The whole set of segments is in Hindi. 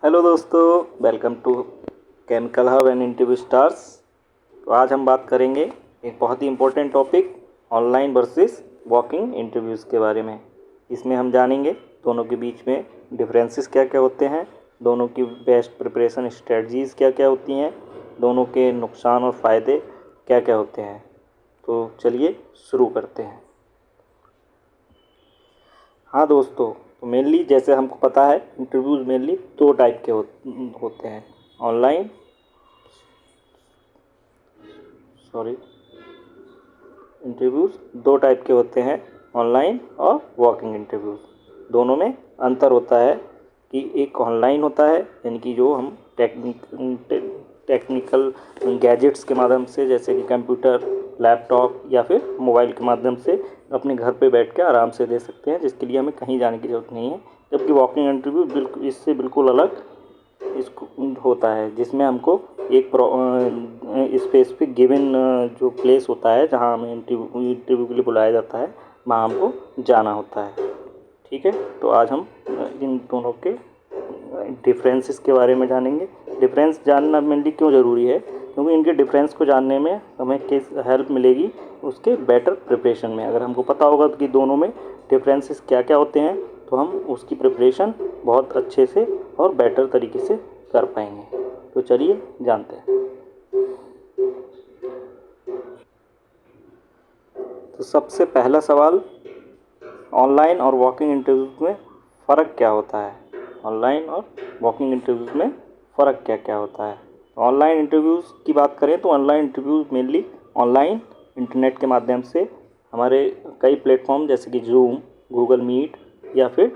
हेलो दोस्तों, welcome to chemical hub and interview stars. तो आज हम बात करेंगे एक बहुत ही important topic online versus walking interviews के बारे में। इसमें हम जानेंगे दोनों के बीच में डिफरेंसेस क्या क्या होते हैं, दोनों की बेस्ट प्रिपरेशन स्ट्रेटजीज़ क्या क्या होती हैं, दोनों के नुकसान और फ़ायदे क्या क्या होते हैं। तो चलिए शुरू करते हैं। हाँ दोस्तों, तो मेनली जैसे हमको पता है इंटरव्यूज़ मेनली दो टाइप के होते हैं। ऑनलाइन सॉरी इंटरव्यूज़ दो टाइप के होते हैं, ऑनलाइन और वॉकिंग इंटरव्यूज़। दोनों में अंतर होता है कि एक ऑनलाइन होता है, यानी कि जो हम टेक्निकल गैजेट्स के माध्यम से, जैसे कि कंप्यूटर, लैपटॉप या फिर मोबाइल के माध्यम से अपने घर पे बैठ के आराम से दे सकते हैं, जिसके लिए हमें कहीं जाने की ज़रूरत नहीं है। जबकि वॉकिंग इंटरव्यू बिल्कुल इससे बिल्कुल अलग इसको होता है, जिसमें हमको एक स्पेसिफिक गिवन जो प्लेस होता है जहाँ हमें इंटरव्यू के लिए बुलाया जाता है, वहाँ हमको जाना होता है। ठीक है, तो आज हम इन दोनों के डिफरेंसेस के बारे में जानेंगे। डिफरेंस जानना मेनली क्यों ज़रूरी है, क्योंकि इनके डिफरेंस को जानने में हमें किस हेल्प मिलेगी उसके बेटर प्रिपरेशन में। अगर हमको पता होगा कि दोनों में डिफरेंसेस क्या क्या होते हैं, तो हम उसकी प्रिपरेशन बहुत अच्छे से और बेटर तरीके से कर पाएंगे। तो चलिए जानते हैं। तो सबसे पहला सवाल, ऑनलाइन और वॉकिंग इंटरव्यूज़ में फ़र्क क्या होता है। ऑनलाइन और वॉकिंग इंटरव्यूज़ में फ़र्क क्या क्या होता है। ऑनलाइन इंटरव्यूज़ की बात करें तो online interviews mainly online internet के माध्यम से हमारे कई प्लेटफॉर्म जैसे कि जूम, गूगल मीट या फिर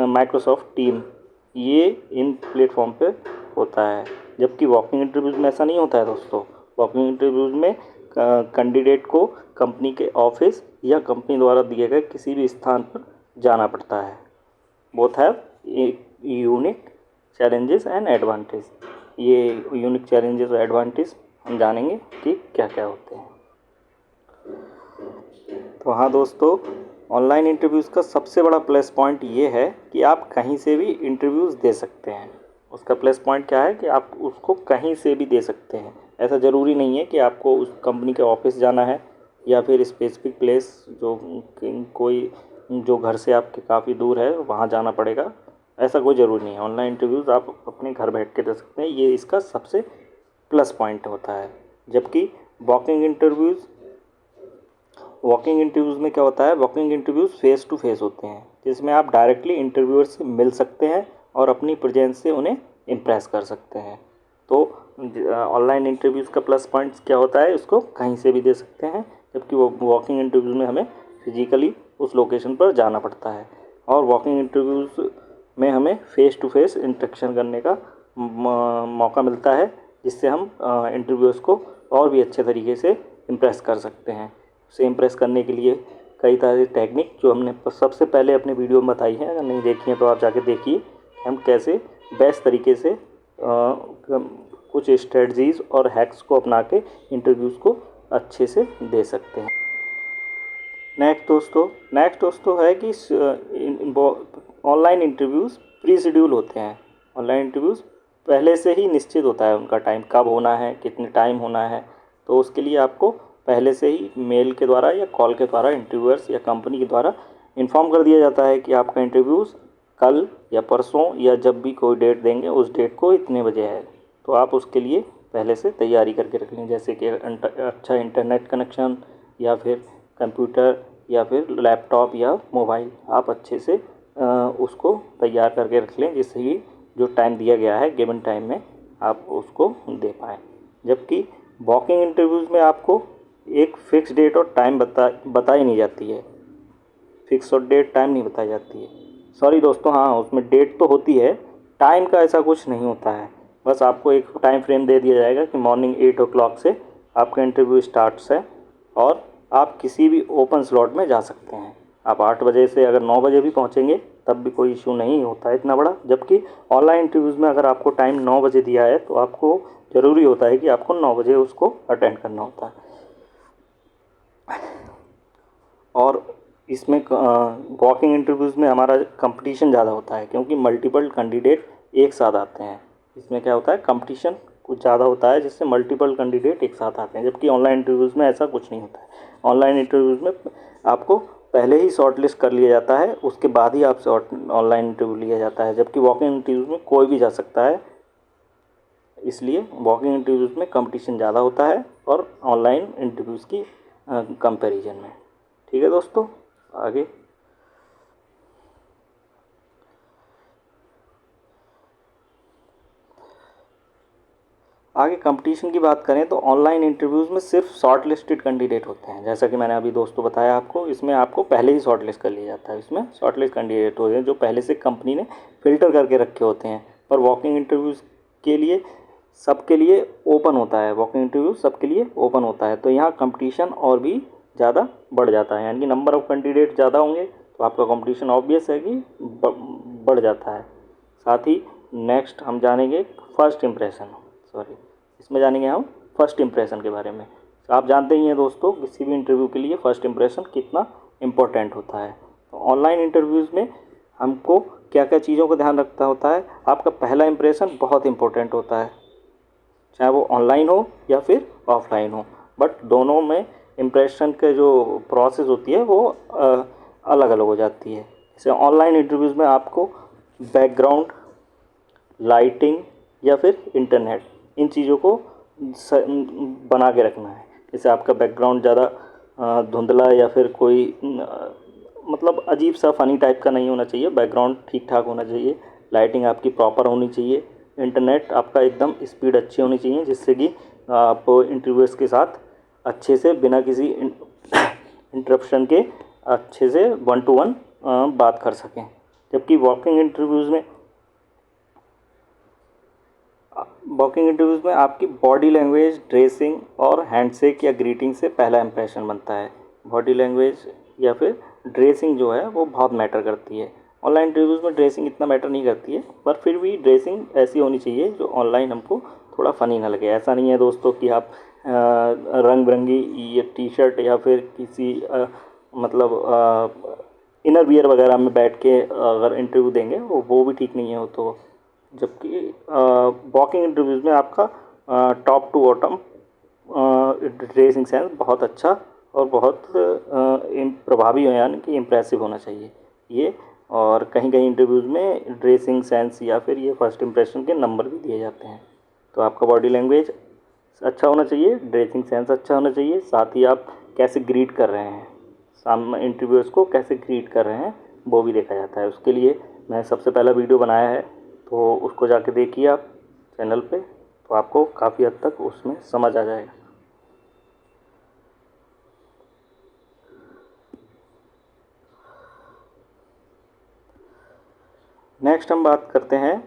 माइक्रोसॉफ्ट टीम, ये इन प्लेटफॉर्म पे होता है। जबकि वॉकिंग इंटरव्यूज़ में ऐसा नहीं होता है दोस्तों। वॉकिंग इंटरव्यूज़ में कैंडिडेट को कंपनी के ऑफिस या कंपनी द्वारा दिए गए किसी भी स्थान पर जाना पड़ता है। Both have unique challenges and advantage. ये यूनिक चैलेंजेस और एडवांटेज हम जानेंगे कि क्या क्या होते हैं। तो हाँ दोस्तों, ऑनलाइन इंटरव्यूज़ का सबसे बड़ा प्लस पॉइंट ये है कि आप कहीं से भी इंटरव्यूज़ दे सकते हैं। उसका प्लस पॉइंट क्या है कि आप उसको कहीं से भी दे सकते हैं। ऐसा ज़रूरी नहीं है कि आपको उस कंपनी के ऑफिस जाना है या फिर स्पेसिफिक प्लेस जो कोई जो घर से आपके काफ़ी दूर है वहाँ जाना पड़ेगा। ऐसा कोई ज़रूरी नहीं है। ऑनलाइन इंटरव्यूज़ आप अपने घर बैठ के दे सकते हैं, ये इसका सबसे प्लस पॉइंट होता है। जबकि वॉकिंग इंटरव्यूज़ में क्या होता है, walking interviews face to face होते हैं, जिसमें आप डायरेक्टली इंटरव्यूअर से मिल सकते हैं और अपनी प्रेजेंस से उन्हें इम्प्रेस कर सकते हैं। तो ऑनलाइन इंटरव्यूज़ का प्लस पॉइंट्स क्या होता है, उसको कहीं से भी दे सकते हैं। जबकि वो वॉकिंग इंटरव्यूज़ में हमें फिजिकली उस लोकेशन पर जाना पड़ता है, और वॉकिंग इंटरव्यूज़ में हमें फ़ेस टू फेस इंटरेक्शन करने का मौका मिलता है, जिससे हम इंटरव्यूअर्स को और भी अच्छे तरीके से इम्प्रेस कर सकते हैं। उसे इम्प्रेस करने के लिए कई सारी टेक्निक जो हमने सबसे पहले अपने वीडियो में बताई हैं, अगर नहीं देखी हैं तो आप जाके देखिए हम कैसे बेस्ट तरीके से कुछ स्ट्रेटजीज़ और हैक्स को अपना के इंटरव्यूज़ को अच्छे से दे सकते हैं। नेक्स्ट दोस्तों है कि ऑनलाइन इंटरव्यूज़ प्री शेड्यूल होते हैं। ऑनलाइन इंटरव्यूज़ पहले से ही निश्चित होता है उनका टाइम कब होना है, कितने टाइम होना है। तो उसके लिए आपको पहले से ही मेल के द्वारा या कॉल के द्वारा इंटरव्यूअर्स या कंपनी के द्वारा इन्फॉर्म कर दिया जाता है कि आपका इंटरव्यूज़ कल या परसों या जब भी कोई डेट देंगे उस डेट को इतने बजे है। तो आप उसके लिए पहले से तैयारी करके रख लें, जैसे कि अच्छा इंटरनेट कनेक्शन या फिर कंप्यूटर या फिर लैपटॉप या मोबाइल आप अच्छे से उसको तैयार करके रख लें, जिससे कि जो टाइम दिया गया है गिवन टाइम में आप उसको दे पाएँ। जबकि वॉकिंग इंटरव्यूज़ में आपको एक फ़िक्स डेट और टाइम बताई नहीं जाती है। फ़िक्स और डेट टाइम नहीं बताई जाती है। सॉरी दोस्तों, हाँ उसमें डेट तो होती है, टाइम का ऐसा कुछ नहीं होता है। बस आपको एक टाइम फ्रेम दे दिया जाएगा कि मॉर्निंग 8 o'clock से आपका इंटरव्यू स्टार्ट्स है, और आप किसी भी ओपन स्लॉट में जा सकते हैं। आप 8 बजे से अगर 9 बजे भी पहुंचेंगे तब भी कोई इशू नहीं होता है इतना बड़ा। जबकि ऑनलाइन इंटरव्यूज़ में अगर आपको टाइम 9 बजे दिया है तो आपको ज़रूरी होता है कि आपको 9 बजे उसको अटेंड करना होता है। और इसमें वॉकिंग इंटरव्यूज़ में हमारा कंपटीशन ज़्यादा होता है, क्योंकि मल्टीपल कैंडिडेट एक साथ आते हैं। इसमें क्या होता है, कंपटीशन कुछ ज़्यादा होता है, जिससे मल्टीपल कैंडिडेट एक साथ आते हैं, जबकि ऑनलाइन इंटरव्यूज़ में ऐसा कुछ नहीं होता है। ऑनलाइन इंटरव्यूज़ में आपको पहले ही शॉर्ट लिस्ट कर लिया जाता है, उसके बाद ही आपसे ऑनलाइन इंटरव्यू लिया जाता है, जबकि वॉकिंग इंटरव्यूज़ में कोई भी जा सकता है। इसलिए वॉकिंग इंटरव्यूज़ में कंपटीशन ज़्यादा होता है और ऑनलाइन इंटरव्यूज़ की कंपैरिजन में। ठीक है दोस्तों, आगे कंपटीशन की बात करें तो ऑनलाइन इंटरव्यूज़ में सिर्फ शॉर्ट लिस्टेड कैंडिडेट होते हैं। जैसा कि मैंने अभी दोस्तों बताया आपको, इसमें आपको पहले ही शॉर्ट लिस्ट कर लिया जाता है। इसमें शॉर्ट लिस्ट कैंडिडेट होते हैं जो पहले से कंपनी ने फ़िल्टर करके रखे होते हैं। पर वॉकिंग इंटरव्यूज़ के लिए सबके लिए ओपन होता है, वॉकिंग इंटरव्यू सबके लिए ओपन होता है, तो यहाँ कंपटीशन और भी ज़्यादा बढ़ जाता है। यानी कि नंबर ऑफ़ कैंडिडेट ज़्यादा होंगे तो आपका कंपटीशन ऑब्वियस है कि बढ़ जाता है। साथ ही नेक्स्ट हम जानेंगे फर्स्ट इम्प्रेशन, इसमें जानेंगे हम फर्स्ट इम्प्रेशन के बारे में। तो आप जानते ही हैं दोस्तों, किसी भी इंटरव्यू के लिए फ़र्स्ट इम्प्रेशन कितना इम्पोर्टेंट होता है। तो ऑनलाइन इंटरव्यूज़ में हमको क्या क्या चीज़ों का ध्यान रखता होता है। आपका पहला इम्प्रेशन बहुत इम्पोर्टेंट होता है, चाहे वो ऑनलाइन हो या फिर ऑफलाइन हो, बट दोनों में इम्प्रेशन के जो प्रोसेस होती है वो अलग अलग हो जाती है। जैसे ऑनलाइन इंटरव्यूज़ में आपको बैकग्राउंड, लाइटिंग या फिर इंटरनेट, इन चीज़ों को बना के रखना है। जैसे आपका बैकग्राउंड ज़्यादा धुंधला या फिर कोई मतलब अजीब सा फ़नी टाइप का नहीं होना चाहिए, बैकग्राउंड ठीक ठाक होना चाहिए, लाइटिंग आपकी प्रॉपर होनी चाहिए, इंटरनेट आपका एकदम स्पीड अच्छी होनी चाहिए, जिससे कि आप इंटरव्यूअर्स के साथ अच्छे से बिना किसी इंटरप्शन के अच्छे से 1 to 1 बात कर सकें। जबकि वॉकिंग इंटरव्यूज़ में आपकी बॉडी लैंग्वेज, ड्रेसिंग और हैंडशेक या ग्रीटिंग से पहला इंप्रेशन बनता है। बॉडी लैंग्वेज या फिर ड्रेसिंग जो है वो बहुत मैटर करती है। ऑनलाइन इंटरव्यूज़ में ड्रेसिंग इतना मैटर नहीं करती है, पर फिर भी ड्रेसिंग ऐसी होनी चाहिए जो ऑनलाइन हमको थोड़ा फ़नी ना लगे। ऐसा नहीं है दोस्तों कि आप रंग बिरंगी ये टी शर्ट या फिर किसी मतलब इनर वियर वगैरह में बैठ के अगर इंटरव्यू देंगे वो भी ठीक नहीं है। तो जबकि वॉकिंग इंटरव्यूज़ में आपका top to bottom dressing sense बहुत अच्छा और बहुत प्रभावी हो, यानी कि इम्प्रेसिव होना चाहिए ये। और कहीं कहीं इंटरव्यूज़ में ड्रेसिंग सेंस या फिर ये फर्स्ट इंप्रेशन के नंबर भी दिए जाते हैं। तो आपका बॉडी लैंग्वेज अच्छा होना चाहिए, ड्रेसिंग सेंस अच्छा होना चाहिए, साथ ही आप कैसे ग्रीट कर रहे हैं, सामने इंटरव्यूअर्स को कैसे ग्रीट कर रहे हैं वो भी देखा जाता है। उसके लिए मैं सबसे पहला वीडियो बनाया है, तो उसको जाके देखिए आप चैनल पे, तो आपको काफ़ी हद तक उसमें समझ आ जाएगा। नेक्स्ट हम बात करते हैं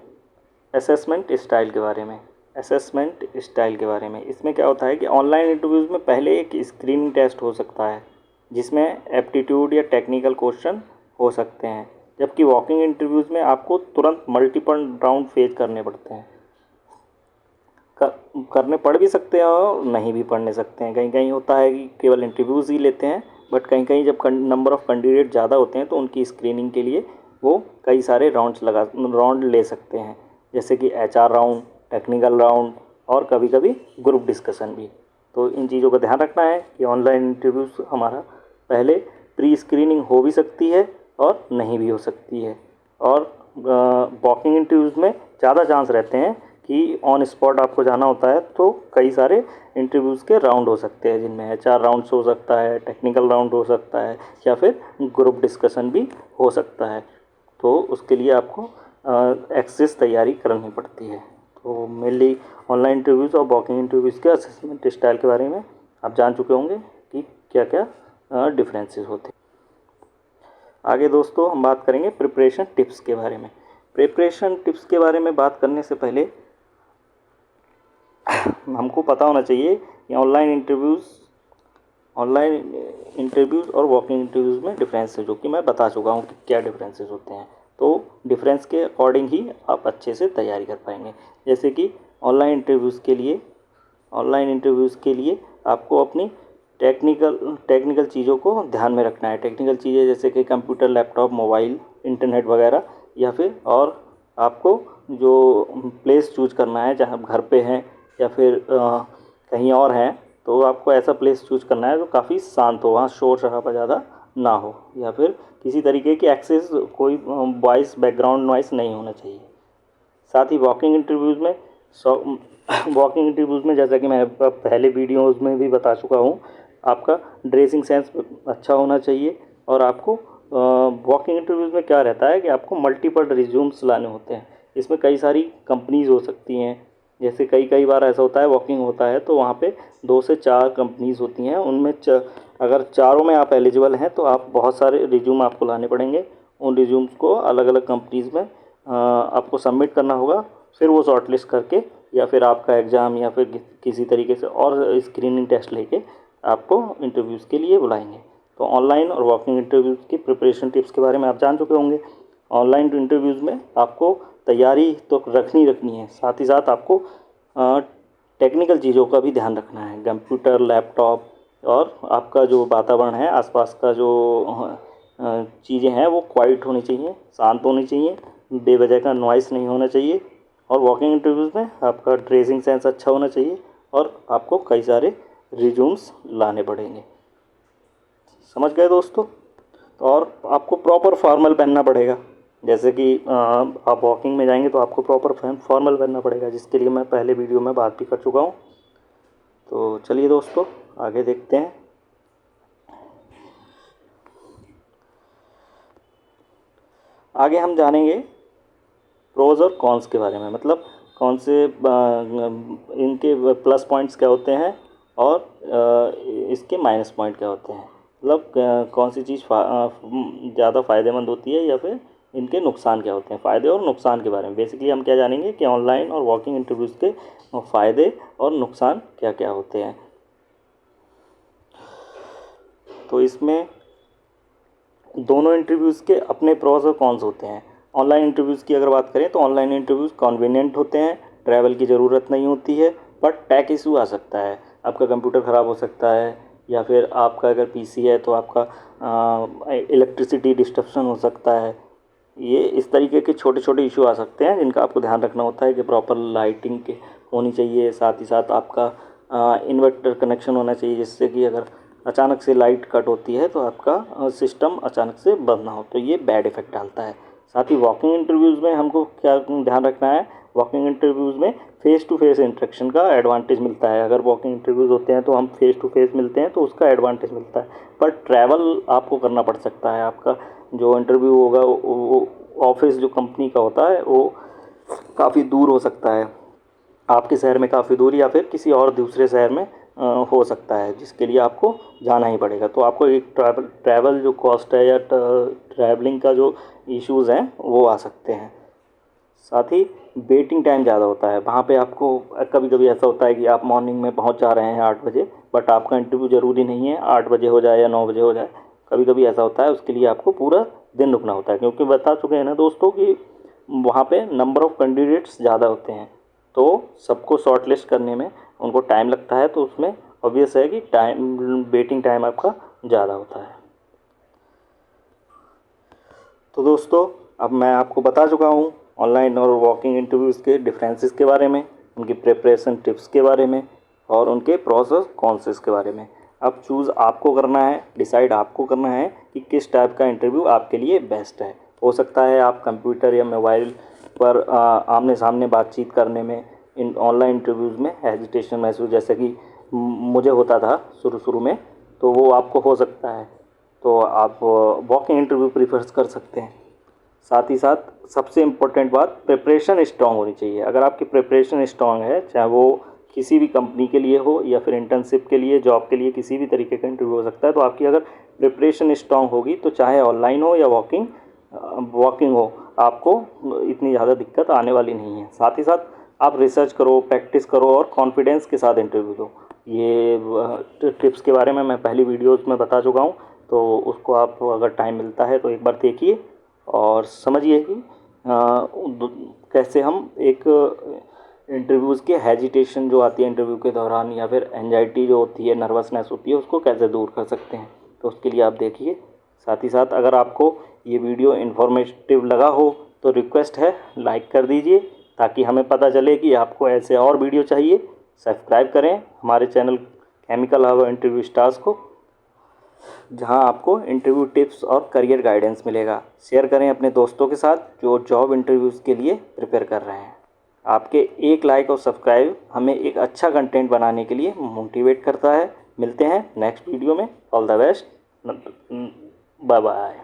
असेसमेंट स्टाइल के बारे में। असेसमेंट स्टाइल के बारे में, इसमें क्या होता है कि ऑनलाइन इंटरव्यूज़ में पहले एक स्क्रीनिंग टेस्ट हो सकता है जिसमें एप्टीट्यूड या टेक्निकल क्वेश्चन हो सकते हैं, जबकि वॉकिंग इंटरव्यूज़ में आपको तुरंत मल्टीपल राउंड फेस करने पड़ते हैं। करने पड़ भी सकते हैं और नहीं भी पढ़ने सकते हैं। कहीं कहीं होता है कि केवल इंटरव्यूज़ ही लेते हैं, बट कहीं कहीं जब नंबर ऑफ़ कैंडिडेट ज़्यादा होते हैं तो उनकी स्क्रीनिंग के लिए वो कई सारे राउंड ले सकते हैं, जैसे कि HR राउंड, टेक्निकल राउंड और कभी कभी ग्रुप डिस्कशन भी। तो इन चीज़ों का ध्यान रखना है कि ऑनलाइन इंटरव्यूज़ हमारा पहले प्री स्क्रीनिंग हो भी सकती है और नहीं भी हो सकती है। और वॉकिंग इंटरव्यूज़ में ज़्यादा चांस रहते हैं कि ऑन स्पॉट आपको जाना होता है, तो कई सारे इंटरव्यूज़ के राउंड हो सकते हैं जिनमें HR राउंड्स हो सकता है, टेक्निकल राउंड हो सकता है या फिर ग्रुप डिस्कशन भी हो सकता है। तो उसके लिए आपको एक्सेस तैयारी करनी पड़ती है। तो मेनली ऑनलाइन इंटरव्यूज़ और वॉकिंग इंटरव्यूज़ के असेसमेंट स्टाइल के बारे में आप जान चुके होंगे कि क्या क्या डिफरेंसेस होते हैं। आगे दोस्तों हम बात करेंगे प्रिपरेशन टिप्स के बारे में। प्रिपरेशन टिप्स के बारे में बात करने से पहले हमको पता होना चाहिए कि ऑनलाइन इंटरव्यूज़ और वॉकिंग इंटरव्यूज़ में डिफरेंस है, जो कि मैं बता चुका हूँ कि क्या डिफरेंसेस होते हैं। तो डिफरेंस के अकॉर्डिंग ही आप अच्छे से तैयारी कर पाएंगे। जैसे कि ऑनलाइन इंटरव्यूज़ के लिए आपको अपनी टेक्निकल चीज़ों को ध्यान में रखना है। टेक्निकल चीज़ें जैसे कि कंप्यूटर, लैपटॉप, मोबाइल, इंटरनेट वगैरह, या फिर और आपको जो प्लेस चूज करना है, जहाँ आप घर पे हैं या फिर कहीं और हैं, तो आपको ऐसा प्लेस चूज करना है जो काफ़ी शांत हो, वहाँ शोर शराबा ज़्यादा ना हो, या फिर किसी तरीके की एक्सेस, कोई वॉइस बैकग्राउंड नॉइस नहीं होना चाहिए। साथ ही वॉकिंग इंटरव्यूज़ में वॉकिंग इंटरव्यूज़ में, जैसा कि मैं पहले वीडियोज़ में भी बता चुका हूँ, आपका ड्रेसिंग सेंस अच्छा होना चाहिए। और आपको वॉकिंग इंटरव्यूज़ में क्या रहता है कि आपको मल्टीपल रिज्यूम्स लाने होते हैं। इसमें कई सारी कंपनीज़ हो सकती हैं, जैसे कई कई बार ऐसा होता है वॉकिंग होता है तो वहाँ पे 2 से 4 कंपनीज़ होती हैं, उनमें अगर चारों में आप एलिजिबल हैं तो आप बहुत सारे रिज्यूम आपको लाने पड़ेंगे। उन रिज्यूम्स को अलग अलग कंपनीज़ में आपको सबमिट करना होगा, फिर वो शॉर्टलिस्ट करके या फिर आपका एग्ज़ाम या फिर किसी तरीके से और स्क्रीनिंग टेस्ट लेके आपको इंटरव्यूज़ के लिए बुलाएंगे। तो ऑनलाइन और वॉकिंग इंटरव्यूज़ की प्रिपरेशन टिप्स के बारे में आप जान चुके होंगे। ऑनलाइन इंटरव्यूज़ में आपको तैयारी तो रखनी है, साथ ही साथ आपको टेक्निकल चीज़ों का भी ध्यान रखना है। कंप्यूटर, लैपटॉप और आपका जो वातावरण है, आसपास का जो चीज़ें हैं वो क्वाइट होनी चाहिए, शांत होनी चाहिए, बेवजह का नॉइस नहीं होना चाहिए। और वॉकिंग इंटरव्यूज़ में आपका ड्रेसिंग सेंस अच्छा होना चाहिए और आपको कई सारे रिज्यूम्स लाने पड़ेंगे। समझ गए दोस्तों? तो और आपको प्रॉपर फॉर्मल पहनना पड़ेगा, जैसे कि आप वॉकिंग में जाएंगे तो आपको प्रॉपर फॉर्मल पहनना पड़ेगा, जिसके लिए मैं पहले वीडियो में बात भी कर चुका हूँ। तो चलिए दोस्तों, आगे देखते हैं। आगे हम जानेंगे प्रोज और कॉन्स के बारे में, मतलब कौन से इनके प्लस पॉइंट्स क्या होते हैं और इसके माइनस पॉइंट क्या होते हैं, मतलब कौन सी चीज़ ज़्यादा फ़ायदेमंद होती है या फिर इनके नुकसान क्या होते हैं। फ़ायदे और नुकसान के बारे में बेसिकली हम क्या जानेंगे कि ऑनलाइन और वॉकिंग इंटरव्यूज़ के फ़ायदे और नुकसान क्या क्या होते हैं। तो इसमें दोनों इंटरव्यूज़ के अपने प्रोज और कॉन्स होते हैं। ऑनलाइन इंटरव्यूज़ की अगर बात करें तो ऑनलाइन इंटरव्यूज़ कन्वीनियंट होते हैं, ट्रैवल की ज़रूरत नहीं होती है, बट टेक इशू आ सकता है, आपका कंप्यूटर ख़राब हो सकता है, या फिर आपका अगर पीसी है तो आपका इलेक्ट्रिसिटी डिस्ट्रप्शन हो सकता है। ये इस तरीके के छोटे छोटे इशू आ सकते हैं जिनका आपको ध्यान रखना होता है कि प्रॉपर लाइटिंग के होनी चाहिए, साथ ही साथ आपका इन्वर्टर कनेक्शन होना चाहिए, जिससे कि अगर अचानक से लाइट कट होती है तो आपका सिस्टम अचानक से बंद ना हो, तो ये बैड इफ़ेक्ट डालता है। साथ ही वॉकिंग इंटरव्यूज़ में हमको क्या ध्यान रखना है, वॉकिंग इंटरव्यूज़ में फ़ेस टू फेस इंटरेक्शन का एडवांटेज मिलता है। अगर वॉकिंग इंटरव्यूज़ होते हैं तो हम फेस टू फेस मिलते हैं तो उसका एडवांटेज मिलता है, पर ट्रैवल आपको करना पड़ सकता है। आपका जो इंटरव्यू होगा वो ऑफिस जो कंपनी का होता है वो काफ़ी दूर हो सकता है, आपके शहर में काफ़ी दूर या फिर किसी और दूसरे शहर में हो सकता है, जिसके लिए आपको जाना ही पड़ेगा। तो आपको एक ट्रैवल जो कॉस्ट है या ट्रैवलिंग का जो इश्यूज़ हैं वो आ सकते हैं। साथ ही वेटिंग टाइम ज़्यादा होता है वहाँ पे। आपको कभी कभी ऐसा होता है कि आप मॉर्निंग में पहुँच जा रहे हैं 8 बजे, बट आपका इंटरव्यू ज़रूरी नहीं है 8 बजे हो जाए या 9 बजे हो जाए, कभी कभी ऐसा होता है, उसके लिए आपको पूरा दिन रुकना होता है, क्योंकि बता चुके हैं ना दोस्तों कि वहाँ पे नंबर ऑफ़ कैंडिडेट्स ज़्यादा होते हैं, तो सबको शॉर्ट लिस्ट करने में उनको टाइम लगता है, तो उसमें ऑब्वियस है कि वेटिंग टाइम आपका ज़्यादा होता है। तो दोस्तों, अब मैं आपको बता चुका हूँ ऑनलाइन और वॉकिंग इंटरव्यूज़ के डिफरेंसेस के बारे में, उनकी प्रिपरेशन टिप्स के बारे में और उनके प्रोसेस कॉन्सेस के बारे में। अब चूज़ आपको करना है, डिसाइड आपको करना है कि किस टाइप का इंटरव्यू आपके लिए बेस्ट है। हो सकता है आप कंप्यूटर या मोबाइल पर आमने सामने बातचीत करने में इन ऑनलाइन इंटरव्यूज़ में हेजिटेशन महसूस, जैसे कि मुझे होता था शुरू शुरू में, तो वो आपको हो सकता है, तो आप वॉकिंग इंटरव्यू प्रीफर कर सकते हैं। साथ ही साथ सबसे इम्पोर्टेंट बात, प्रिपरेशन स्ट्रांग होनी चाहिए। अगर आपकी प्रिपरेशन स्ट्रांग है, चाहे वो किसी भी कंपनी के लिए हो या फिर इंटर्नशिप के लिए, जॉब के लिए, किसी भी तरीके का इंटरव्यू हो सकता है, तो आपकी अगर प्रिपरेशन स्ट्रांग होगी तो चाहे ऑनलाइन हो या वॉकिंग हो, आपको इतनी ज़्यादा दिक्कत आने वाली नहीं है। साथ ही साथ आप रिसर्च करो, प्रैक्टिस करो और कॉन्फिडेंस के साथ इंटरव्यू दो। ये टिप्स के बारे में मैं पहली वीडियोज़ में बता चुका हूँ, तो उसको आप अगर टाइम मिलता है तो एक बार देखिए और समझिए कि कैसे हम एक इंटरव्यूज़ के हेजिटेशन जो आती है इंटरव्यू के दौरान, या फिर एंजाइटी जो होती है, नर्वसनेस होती है, उसको कैसे दूर कर सकते हैं। तो उसके लिए आप देखिए। साथ ही साथ अगर आपको ये वीडियो इन्फॉर्मेटिव लगा हो तो रिक्वेस्ट है लाइक कर दीजिए ताकि हमें पता चले कि आपको ऐसे और वीडियो चाहिए। सब्सक्राइब करें हमारे channel chemical hub interview stars को, जहां आपको इंटरव्यू टिप्स और करियर गाइडेंस मिलेगा। शेयर करें अपने दोस्तों के साथ जो जॉब इंटरव्यूज़ के लिए प्रिपेयर कर रहे हैं। आपके एक लाइक और सब्सक्राइब हमें एक अच्छा कंटेंट बनाने के लिए मोटिवेट करता है। मिलते हैं नेक्स्ट वीडियो में। All the best, bye bye.